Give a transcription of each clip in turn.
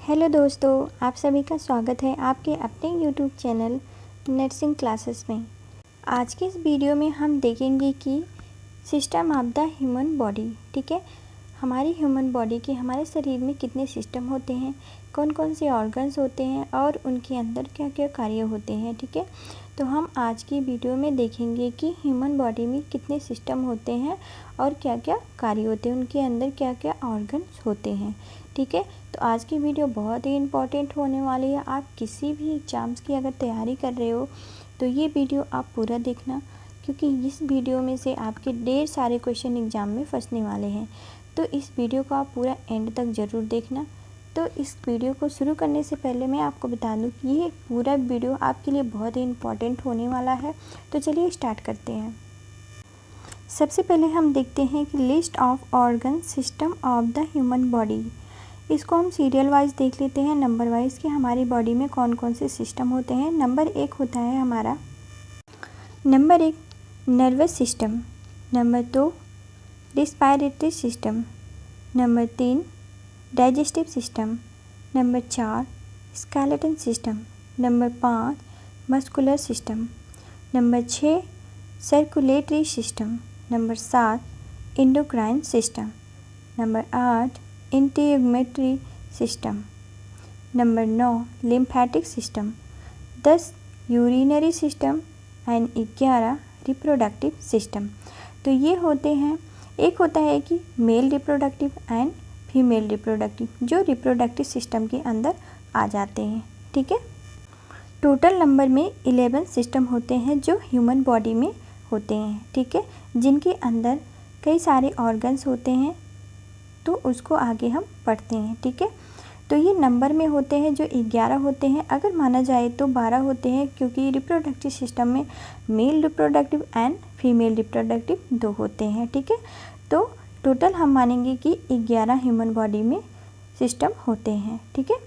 Hello दोस्तों, आप सभी का स्वागत है आपके अपने यूट्यूब चैनल नर्सिंग क्लासेस में। आज के इस वीडियो में हम देखेंगे कि system of the human body. ठीक है, हमारी ह्यूमन बॉडी के हमारे शरीर में कितने सिस्टम होते हैं, कौन कौन से ऑर्गन्स होते हैं और उनके अंदर क्या क्या कार्य होते हैं। ठीक है, तो हम आज की वीडियो में देखेंगे कि ह्यूमन बॉडी में कितने सिस्टम होते हैं और क्या क्या कार्य होते हैं, उनके अंदर क्या क्या ऑर्गन्स होते हैं। ठीक है, तो आज की वीडियो बहुत ही इम्पॉर्टेंट होने वाली है। आप किसी भी एग्ज़ाम्स की अगर तैयारी कर रहे हो तो ये वीडियो आप पूरा देखना, क्योंकि इस वीडियो में से आपके ढेर सारे क्वेश्चन एग्ज़ाम में फंसने वाले हैं। तो इस वीडियो को आप पूरा एंड तक ज़रूर देखना। तो इस वीडियो को शुरू करने से पहले मैं आपको बता दूं कि ये पूरा वीडियो आपके लिए बहुत ही इम्पॉर्टेंट होने वाला है। तो चलिए स्टार्ट करते हैं। सबसे पहले हम देखते हैं कि list of organ system of the human body. इसको हम सीरियल वाइज देख लेते हैं, नंबर वाइज, कि हमारी बॉडी में कौन कौन से सिस्टम होते हैं। नंबर 1 होता है हमारा nervous system. Number 2 respiratory system. Number 3 digestive system. Number 4 skeleton system. Number 5 muscular system. Number 6 circulatory system. Number 7 endocrine system. Number 8 integumentary system. Number 9 lymphatic system. 10 urinary system and 11 reproductive system. तो ये होते हैं, एक होता है कि male reproductive and female reproductive, जो reproductive system के अंदर आ जाते हैं। ठीक है, टोटल नंबर में 11 सिस्टम होते हैं जो ह्यूमन बॉडी में होते हैं। ठीक है, जिनके अंदर कई सारे ऑर्गन्स होते हैं, तो उसको आगे हम पढ़ते हैं। ठीक है, तो ये नंबर में होते हैं जो 11 होते हैं, अगर माना जाए तो 12 होते हैं, क्योंकि रिप्रोडक्टिव सिस्टम में mail reproductive and female reproductive 2 होते हैं। ठीक है, तो टोटल हम मानेंगे कि 11 ह्यूमन बॉडी में सिस्टम होते हैं। ठीक है,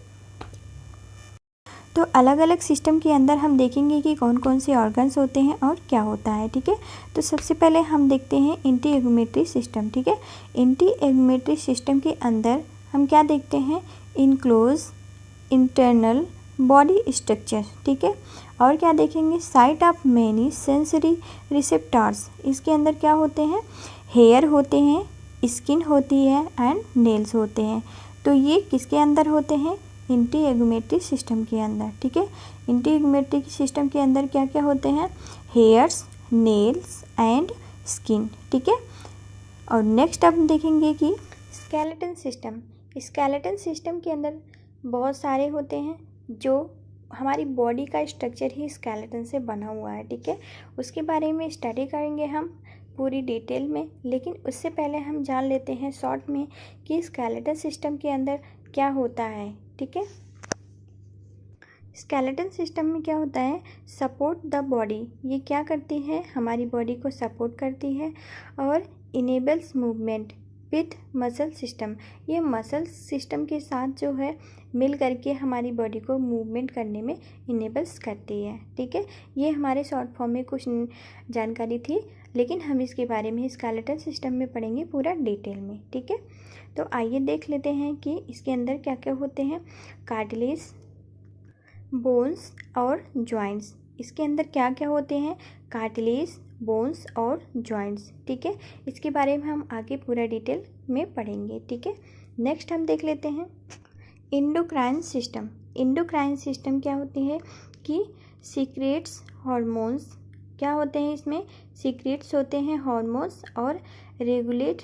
तो अलग अलग सिस्टम के अंदर हम देखेंगे कि कौन कौन से ऑर्गन्स होते हैं और क्या होता है। ठीक है, तो सबसे पहले हम देखते हैं एंटीएगुमेटरी सिस्टम। ठीक है, एंटीएगुमेटरी सिस्टम के अंदर हम क्या देखते हैं, इनक्लोज इंटरनल बॉडी स्ट्रक्चर। ठीक है, और क्या देखेंगे, site of many sensory receptors. इसके अंदर क्या होते हैं, हेयर होते हैं, स्किन होती है एंड नेल्स होते हैं। तो ये किसके अंदर होते हैं, एंटीएगुमेटरी सिस्टम के अंदर। ठीक है, एंटीएगुमेटरी सिस्टम के अंदर क्या क्या होते हैं, हेयर्स, नेल्स एंड स्किन। ठीक है, और नेक्स्ट अब देखेंगे कि स्केलेटन सिस्टम। स्केलेटन सिस्टम के अंदर बहुत सारे होते हैं, जो हमारी बॉडी का स्ट्रक्चर ही स्केलेटन से बना हुआ है। ठीक है, उसके बारे में स्टडी करेंगे हम पूरी डिटेल में, लेकिन उससे पहले हम जान लेते हैं शॉर्ट में कि स्केलेटन सिस्टम के अंदर क्या होता है। ठीक है, स्केलेटन सिस्टम में क्या होता है, सपोर्ट द बॉडी। ये क्या करती है, हमारी बॉडी को सपोर्ट करती है और enables movement with muscle system. ये मसल सिस्टम के साथ जो है मिल करके हमारी बॉडी को मूवमेंट करने में इनेबल्स करती है। ठीक है, ये हमारे शॉर्ट फॉर्म में कुछ जानकारी थी, लेकिन हम इसके बारे में स्केलेटन सिस्टम में पढ़ेंगे पूरा डिटेल में। ठीक है, तो आइए देख लेते हैं कि इसके अंदर क्या क्या होते हैं। कार्टिलेज, बोन्स और जॉइंट्स। इसके अंदर क्या क्या होते हैं, कार्टिलेज, बोन्स और जॉइंट्स। ठीक है, इसके बारे में हम आगे पूरा डिटेल में पढ़ेंगे। ठीक है, नेक्स्ट हम देख लेते हैं एंडोक्राइन सिस्टम। एंडोक्राइन सिस्टम क्या होती है कि सीक्रेट्स हार्मोन्स। क्या होते हैं इसमें, सीक्रेट्स होते हैं हार्मोन्स और रेगुलेट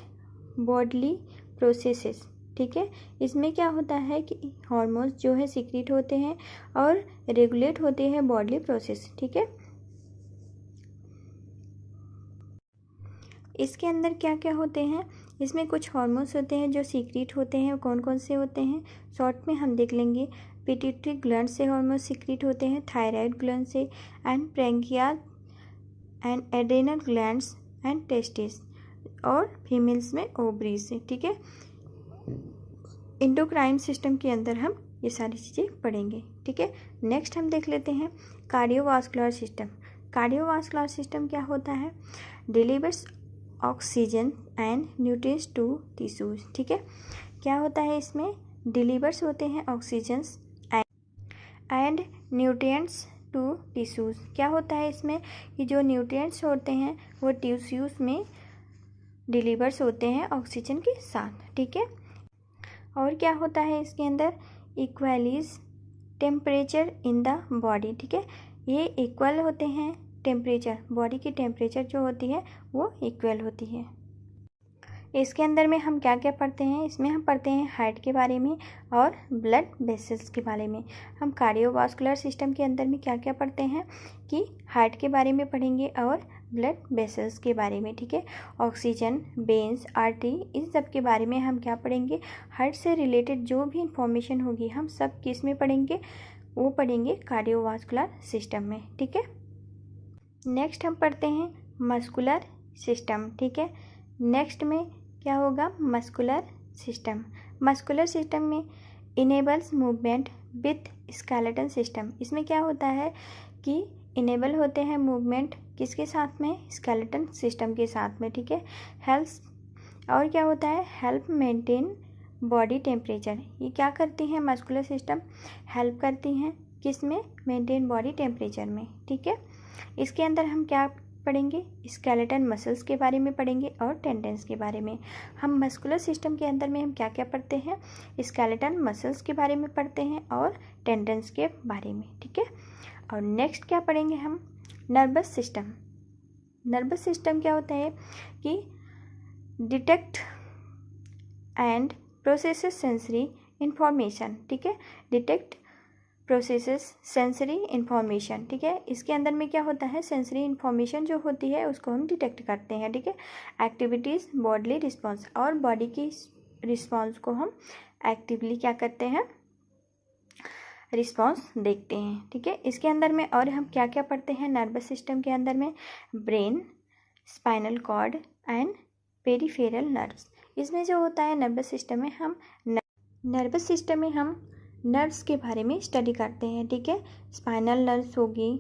बॉडली प्रोसेसेस। ठीक है, इसमें क्या होता है कि हार्मोन्स जो है सीक्रेट होते हैं और रेगुलेट होते हैं बॉडली प्रोसेस। ठीक है, इसके अंदर क्या क्या होते हैं, इसमें कुछ हार्मोन्स होते हैं जो सीक्रेट होते हैं। कौन कौन से होते हैं, शॉर्ट में हम देख लेंगे। पिट्यूटरी ग्लैंड से हार्मोन सीक्रेट होते हैं, थायराइड ग्लैंड से and pancreas and adrenal glands and testis, और फीमेल्स में ओवरीज से। ठीक है, एंडोक्राइन सिस्टम के अंदर हम ये सारी चीज़ें पढ़ेंगे। ठीक है, नेक्स्ट हम देख लेते हैं कार्डियोवास्कुलर सिस्टम। कार्डियोवास्कुलर सिस्टम क्या होता है, delivers oxygen and nutrients to tissues. ठीक है, क्या होता है इसमें, डिलीवर्स होते हैं oxygens and nutrients to tissues. क्या होता है इसमें कि जो न्यूट्रिएंट्स होते हैं वो टिश्यूज़ में डिलीवर्स होते हैं ऑक्सीजन के साथ, ठीक है। और क्या होता है इसके अंदर, इक्वलीज टेम्परेचर इन द बॉडी, ठीक है। ये इक्वल होते हैं टेम्परेचर, बॉडी की टेम्परेचर जो होती है वो इक्वल होती है। इसके अंदर में हम क्या क्या पढ़ते हैं, इसमें हम पढ़ते हैं हार्ट के बारे में और ब्लड वेसल्स के बारे में। हम कार्डियोवास्कुलर सिस्टम के अंदर में क्या क्या पढ़ते हैं कि हार्ट के बारे में पढ़ेंगे और ब्लड वेसल्स के बारे में, ठीक है। ऑक्सीजन, वेन्स, आर्टरी, इन सब के बारे में हम क्या पढ़ेंगे, हार्ट से रिलेटेड जो भी इंफॉर्मेशन होगी हम सब किस में पढ़ेंगे, वो पढ़ेंगे कार्डियोवास्कुलर सिस्टम में, ठीक है। नेक्स्ट हम पढ़ते हैं मस्कुलर सिस्टम, ठीक है। नेक्स्ट में क्या होगा, मस्कुलर सिस्टम। मस्कुलर सिस्टम में enables movement with skeleton system. इसमें क्या होता है कि इनेबल होते हैं मूवमेंट किसके साथ में, स्केलेटन सिस्टम के साथ में, ठीक है। हेल्प और क्या होता है, हेल्प मेंटेन बॉडी टेम्परेचर। ये क्या करती हैं मस्कुलर सिस्टम, हेल्प करती हैं किस में, मेंटेन बॉडी टेम्परेचर में, ठीक है। इसके अंदर हम क्या पढ़ेंगे, स्केलेटन मसल्स के बारे में पढ़ेंगे और टेंडेंस के बारे में। हम मस्कुलर सिस्टम के अंदर में हम क्या क्या पढ़ते हैं, स्केलेटन मसल्स के बारे में पढ़ते हैं और टेंडेंस के बारे में, ठीक है। और नेक्स्ट क्या पढ़ेंगे हम, नर्वस सिस्टम। नर्वस सिस्टम क्या होता है कि detect and processes sensory information, ठीक है। डिटेक्ट प्रोसेसेस सेंसरी इंफॉर्मेशन, ठीक है। इसके अंदर में क्या होता है, सेंसरी इंफॉर्मेशन जो होती है उसको हम डिटेक्ट करते हैं, ठीक है। एक्टिविटीज़, बॉडली रिस्पॉन्स, और बॉडी की रिस्पॉन्स को हम एक्टिवली क्या करते हैं, रिस्पॉन्स देखते हैं, ठीक है। इसके अंदर में और हम क्या क्या पढ़ते हैं नर्वस सिस्टम के अंदर में, brain, spinal cord and peripheral nerves. इसमें जो होता है नर्वस सिस्टम में हम नर्वस सिस्टम में हम नर्व्स के बारे में स्टडी करते हैं, ठीक है। स्पाइनल नर्व्स होगी,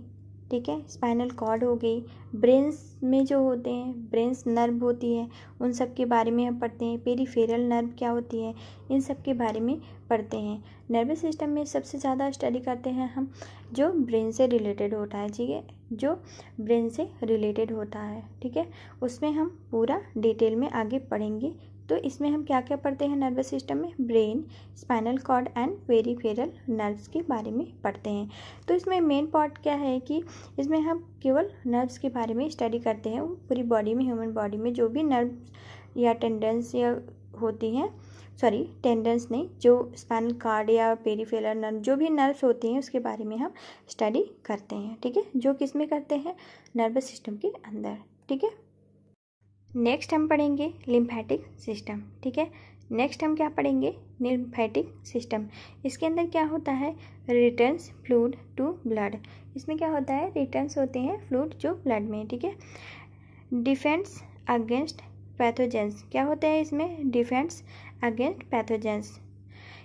ठीक है, स्पाइनल कॉर्ड हो गई, ब्रेन्स में जो होते हैं ब्रेन्स नर्व होती है उन सब के बारे में हम पढ़ते हैं। पेरिफेरल नर्व क्या होती है, इन सब के बारे में पढ़ते हैं। नर्वस सिस्टम में सबसे ज़्यादा स्टडी करते हैं हम जो ब्रेन से रिलेटेड होता है, ठीक है, जो ब्रेन से रिलेटेड होता है, ठीक है, उसमें हम पूरा डिटेल में आगे पढ़ेंगे। तो इसमें हम क्या क्या पढ़ते हैं नर्वस सिस्टम में, brain, spinal cord and peripheral nerves के बारे में पढ़ते हैं। तो इसमें मेन पार्ट क्या है कि इसमें हम केवल नर्व्स के बारे में स्टडी करते हैं। पूरी बॉडी में, ह्यूमन बॉडी में जो भी नर्व या टेंडेंस या होती हैं, सॉरी टेंडेंस नहीं, जो स्पाइनल कॉर्ड या पेरिफेरल नर्व जो भी नर्व्स होती हैं उसके बारे में हम स्टडी करते हैं, ठीक है, जो किस में करते हैं, नर्वस सिस्टम के अंदर, ठीक है। नेक्स्ट हम पढ़ेंगे लिम्फेटिक सिस्टम, ठीक है। नेक्स्ट हम क्या पढ़ेंगे, लिम्फेटिक सिस्टम। इसके अंदर क्या होता है, रिटर्न्स फ्लूइड टू ब्लड। इसमें क्या होता है, रिटर्न्स होते हैं फ्लूइड जो ब्लड में, ठीक है। डिफेंस अगेंस्ट पैथोजेंस, क्या होता है इसमें, डिफेंस अगेंस्ट पैथोजेंस।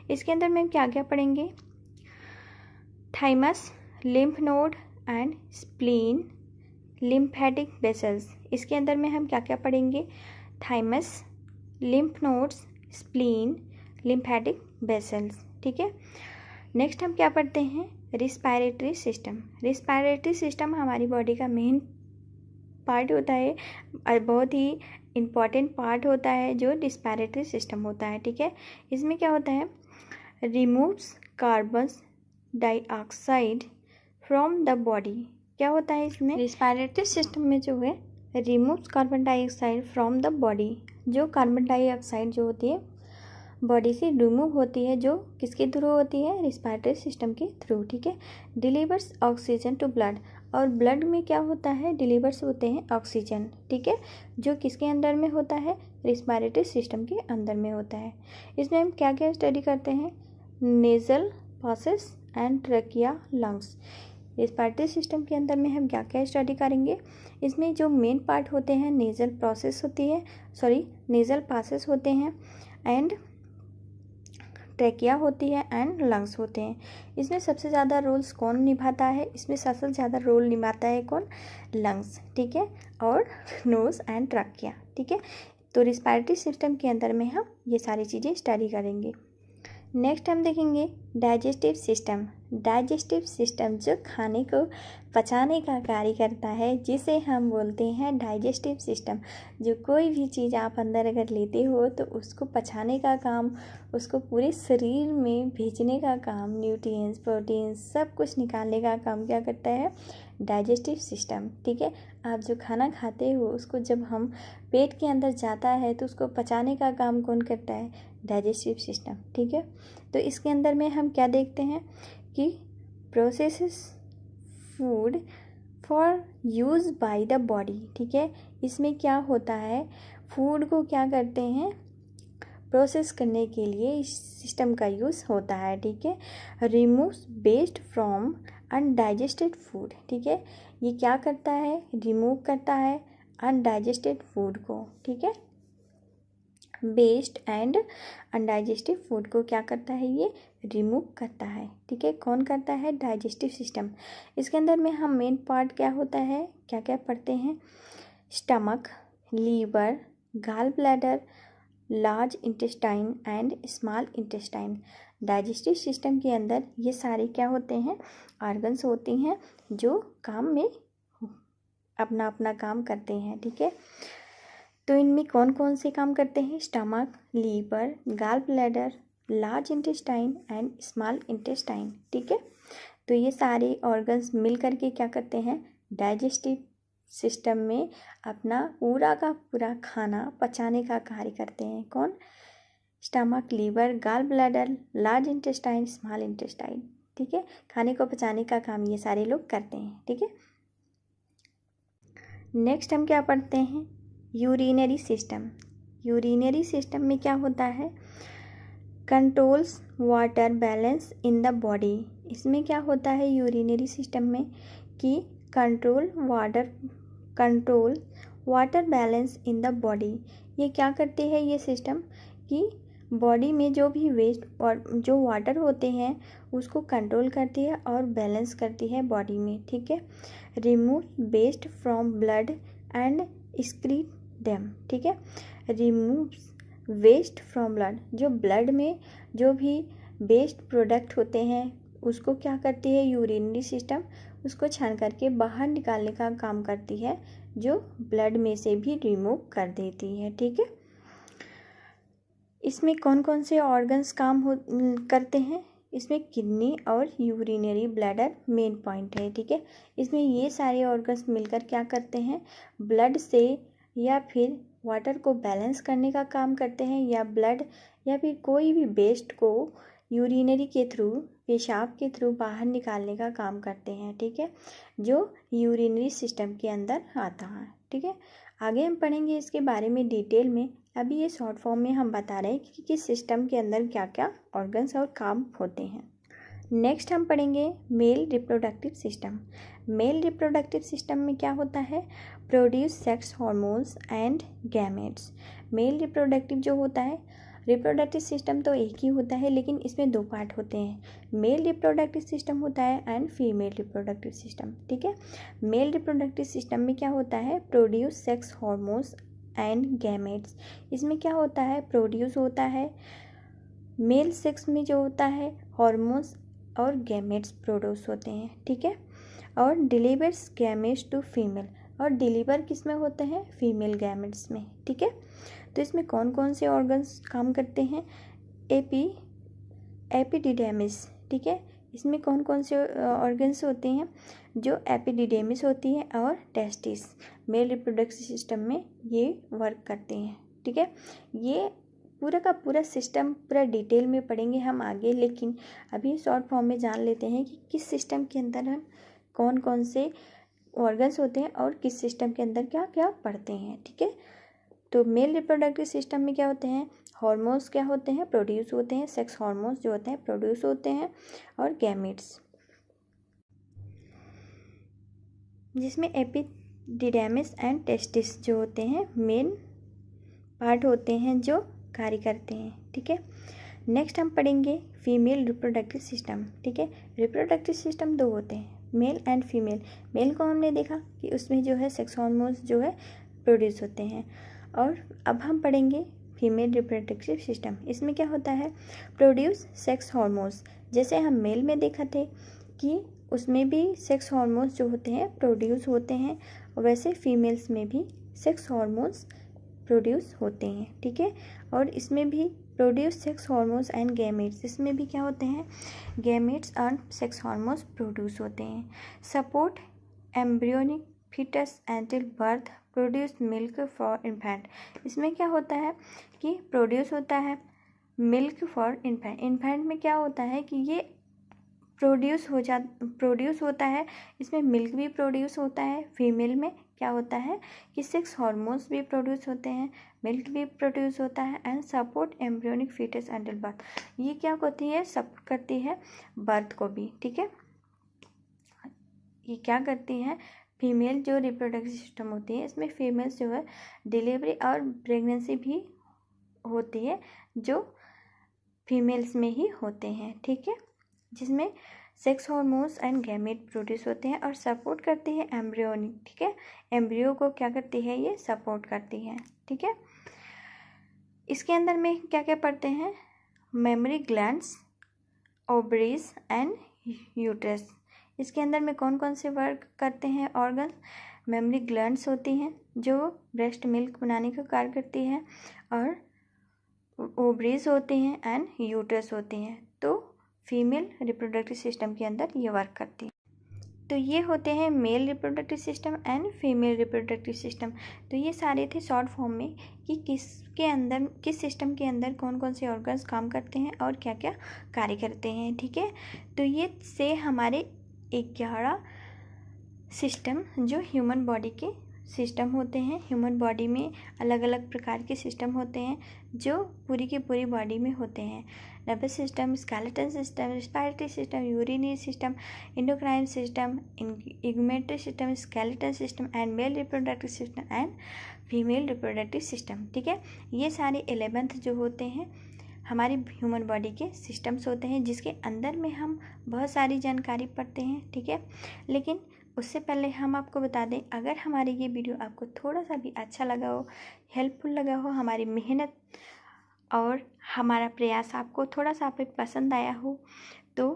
इसके अंदर में क्या क्या पढ़ेंगे, thymus, lymph node and spleen, lymphatic vessels. इसके अंदर में हम क्या क्या पढ़ेंगे, thymus, lymph nodes, spleen, lymphatic vessels, ठीक है। नेक्स्ट हम क्या पढ़ते हैं, रिस्पायरेटरी सिस्टम। रिस्पायरेटरी सिस्टम हमारी बॉडी का मेन पार्ट होता है और बहुत ही इम्पॉर्टेंट पार्ट होता है जो रिस्पायरेटरी सिस्टम होता है, ठीक है। इसमें क्या होता है, removes carbon dioxide from the body. क्या होता है इसमें, रिस्पायरेटरी सिस्टम में जो है removes carbon dioxide from the body, जो कार्बन डाइऑक्साइड जो होती है बॉडी से रिमूव होती है, जो किसके थ्रू होती है, रिस्पायरेटरी सिस्टम के थ्रू, ठीक है। डिलीवर्स ऑक्सीजन टू ब्लड, और ब्लड में क्या होता है, डिलीवर्स होते हैं ऑक्सीजन, ठीक है, जो किसके अंदर में होता है, रिस्पायरेटरी सिस्टम के अंदर में होता है। इसमें हम क्या क्या स्टडी करते हैं, nasal passes and trachea lungs. Respiratory system के अंदर में हम क्या क्या स्टडी करेंगे, इसमें जो मेन पार्ट होते हैं नेजल प्रोसेस होती है, सॉरी नेजल पासेस होते हैं एंड ट्रैकिया होती है एंड लंग्स होते हैं। इसमें सबसे ज़्यादा रोल्स कौन निभाता है, इसमें सबसे ज़्यादा रोल निभाता है कौन, लंग्स, ठीक है, और नोज एंड ट्रैकिया, ठीक है। तो रिस्पायरेटरी सिस्टम के अंदर में हम ये सारी चीज़ें स्टडी करेंगे। नेक्स्ट हम देखेंगे डाइजेस्टिव सिस्टम। डाइजेस्टिव सिस्टम जो खाने को पचाने का कार्य करता है, जिसे हम बोलते हैं डाइजेस्टिव सिस्टम। जो कोई भी चीज़ आप अंदर अगर लेते हो तो उसको पचाने का काम, उसको पूरे शरीर में भेजने का काम, न्यूट्रिएंट्स, प्रोटीन्स सब कुछ निकालने का काम क्या करता है? Digestive system. ठीक है, आप जो खाना खाते हो उसको जब हम पेट के अंदर जाता है तो उसको पचाने का काम कौन करता है? Digestive system. ठीक है, तो इसके अंदर में हम क्या देखते हैं कि processes food for use by the body. ठीक है, इसमें क्या होता है, फूड को क्या करते हैं? प्रोसेस करने के लिए इस सिस्टम का यूज़ होता है। ठीक है, removes waste from undigested food. ठीक है, ये क्या करता है? रिमूव करता है अनडाइजेस्टेड फूड को। ठीक है, वेस्ट एंड अनडाइजेस्टिव फूड को क्या करता है? ये रिमूव करता है। ठीक है, कौन करता है? Digestive system. इसके अंदर में हम मेन पार्ट क्या होता है, क्या क्या पढ़ते हैं? Stomach, liver, gall bladder, large intestine and small intestine. Digestive system के अंदर ये सारे क्या होते हैं? ऑर्गन्स होती हैं जो काम में अपना अपना काम करते हैं। ठीक है, तो इनमें कौन कौन से काम करते हैं? Stomach, liver, gall bladder, large intestine and small intestine. ठीक है, तो ये सारे ऑर्गन्स मिल करके क्या करते हैं? डाइजेस्टिव सिस्टम में अपना पूरा का पूरा खाना पचाने का कार्य करते हैं। कौन? Stomach, liver, gall bladder, large intestine, small intestine. ठीक है, खाने को पचाने का काम ये सारे लोग करते हैं। ठीक है, नेक्स्ट हम क्या पढ़ते हैं? Urinary system. यूरिनरी सिस्टम में क्या होता है? Controls water balance in the body. इसमें क्या होता है यूरिनरी सिस्टम में कि control water balance in the body. ये क्या करती है ये सिस्टम कि बॉडी में जो भी वेस्ट और जो वाटर होते हैं उसको कंट्रोल करती है और बैलेंस करती है बॉडी में। ठीक है, remove waste from blood and excrete them. ठीक है, रिमूव वेस्ट फ्रॉम ब्लड, जो ब्लड में जो भी वेस्ट प्रोडक्ट होते हैं उसको क्या करती है यूरिनरी सिस्टम? उसको छान करके बाहर निकालने का काम करती है, जो ब्लड में से भी रिमूव कर देती है। ठीक है, इसमें कौन कौन से ऑर्गन्स काम करते हैं? इसमें किडनी और यूरिनरी ब्लैडर मेन पॉइंट है। ठीक है, इसमें ये सारे ऑर्गन्स मिलकर क्या करते हैं? ब्लड से या फिर वाटर को बैलेंस करने का काम करते हैं, या ब्लड या फिर कोई भी वेस्ट को यूरिनरी के थ्रू, पेशाब के थ्रू बाहर निकालने का काम करते हैं। ठीक है, जो यूरिनरी सिस्टम के अंदर आता है। ठीक है, आगे हम पढ़ेंगे इसके बारे में डिटेल में। अभी ये शॉर्ट फॉर्म में हम बता रहे हैं कि किस सिस्टम के अंदर क्या क्या ऑर्गन्स और काम होते हैं। नेक्स्ट हम पढ़ेंगे mail reproductive system. Mail reproductive system में क्या होता है? Produce sex hormones and gametes. Male reproductive जो होता है, रिप्रोडक्टिव सिस्टम तो एक ही होता है लेकिन इसमें दो पार्ट होते हैं। मेल रिप्रोडक्टिव सिस्टम होता है एंड फीमेल रिप्रोडक्टिव सिस्टम। ठीक है, मेल रिप्रोडक्टिव सिस्टम में क्या होता है? Produce sex hormones and gametes. इसमें क्या होता है? प्रोड्यूस होता है मेल सेक्स में जो होता है हार्मोन्स और गैमेट्स प्रोड्यूस होते हैं। ठीक है, और डिलीवर्स गैमेट्स टू फीमेल, और डिलीवर किस में होते हैं? फीमेल गैमेट्स में। ठीक है, तो इसमें कौन कौन से ऑर्गन्स काम करते हैं? एपिडिडेमिस। ठीक है, इसमें कौन कौन से ऑर्गन्स होते हैं? जो एपिडिडेमिस होती है और टेस्टिस मेल रिप्रोडक्टिव सिस्टम में ये वर्क करते हैं। ठीक है, ये पूरा का पूरा सिस्टम पूरा डिटेल में पढ़ेंगे हम आगे, लेकिन अभी शॉर्ट फॉर्म में जान लेते हैं कि किस सिस्टम के अंदर हम कौन कौन से ऑर्गन्स होते हैं और किस सिस्टम के अंदर क्या क्या पढ़ते हैं। ठीक है, तो मेल रिप्रोडक्टिव सिस्टम में क्या होते हैं? हार्मोन्स क्या होते हैं? प्रोड्यूस होते हैं। सेक्स हार्मोन्स जो होते हैं प्रोड्यूस होते हैं, और गैमेट्स, जिसमें एपिडिडेमिस एंड टेस्टिस जो होते हैं मेन पार्ट होते हैं जो कार्य करते हैं। ठीक है, नेक्स्ट हम पढ़ेंगे फीमेल रिप्रोडक्टिव सिस्टम। ठीक है, रिप्रोडक्टिव सिस्टम दो होते हैं, मेल एंड फीमेल। मेल को हमने देखा कि उसमें जो है सेक्स हार्मोन्स जो है प्रोड्यूस होते हैं, और अब हम पढ़ेंगे फीमेल रिप्रोडक्टिव सिस्टम। इसमें क्या होता है, प्रोड्यूस सेक्स हार्मोन्स। जैसे हम मेल में देखा थे कि उसमें भी सेक्स हार्मोन्स जो होते हैं प्रोड्यूस होते हैं, वैसे फीमेल्स में भी सेक्स हार्मोन्स प्रोड्यूस होते हैं, ठीक है। और इसमें भी produce sex hormones and gametes, इसमें भी क्या होते हैं, gametes and sex hormones produce होते हैं। Support embryonic foetus until birth, produce milk for infant. इसमें क्या होता है कि प्रोड्यूस होता है मिल्क फॉर इन्फेंट। इन्फेंट में क्या होता है कि ये प्रोड्यूस होता है, इसमें मिल्क भी प्रोड्यूस होता है। फीमेल में क्या होता है कि सेक्स हार्मोन्स भी प्रोड्यूस होते हैं, मिल्क भी प्रोड्यूस होता है। And support embryonic foetus until birth, ये क्या होती है, सपोर्ट करती है बर्थ को भी, ठीक है। ये क्या करती है, फीमेल जो रिप्रोडक्टिव सिस्टम होती है इसमें फीमेल्स जो है डिलीवरी और प्रेगनेंसी भी होती है, जो फीमेल्स में ही होते हैं, ठीक है, जिसमें sex hormones and gamete produce होते हैं और सपोर्ट करती है एम्ब्रियोनिक, ठीक है। एम्ब्रियो को क्या करती है, ये सपोर्ट करती है, ठीक है। इसके अंदर में क्या क्या पढ़ते हैं, mammary glands, ovaries and uterus. इसके अंदर में कौन कौन से वर्क करते हैं ऑर्गन, मेमरी ग्लैंड्स होती हैं जो ब्रेस्ट मिल्क बनाने का कार्य करती है, और ओवरीज होते हैं एंड यूट्रस होते हैं। तो फीमेल रिप्रोडक्टिव सिस्टम के अंदर ये वर्क करती है। तो ये होते हैं mail reproductive system and female reproductive system. तो ये सारे थे शॉर्ट फॉर्म में कि किस सिस्टम के अंदर कौन कौन से ऑर्गन्स काम करते हैं और क्या क्या कार्य करते हैं, ठीक है। तो ये से हमारे 11 सिस्टम जो ह्यूमन बॉडी के सिस्टम होते हैं। ह्यूमन बॉडी में अलग अलग प्रकार के सिस्टम होते हैं जो पूरी की पूरी बॉडी में होते हैं। Nervous system, skeleton system, respiratory system, urinary system, endocrine system, integumentary system, skeleton system and male reproductive system and female reproductive system, ठीक है। ये सारे 11th जो होते हैं हमारी ह्यूमन बॉडी के सिस्टम्स होते हैं, जिसके अंदर में हम बहुत सारी जानकारी पढ़ते हैं, ठीक है। लेकिन उससे पहले हम आपको बता दें, अगर हमारी ये वीडियो आपको थोड़ा सा भी अच्छा लगा हो, हेल्पफुल लगा हो, हमारी मेहनत और हमारा प्रयास आपको थोड़ा सा आप पसंद आया हो, तो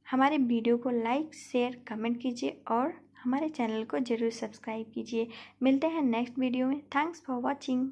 हमारे वीडियो को लाइक, शेयर, कमेंट कीजिए और हमारे चैनल को ज़रूर सब्सक्राइब कीजिए। मिलते हैं नेक्स्ट वीडियो में। Thanks for watching.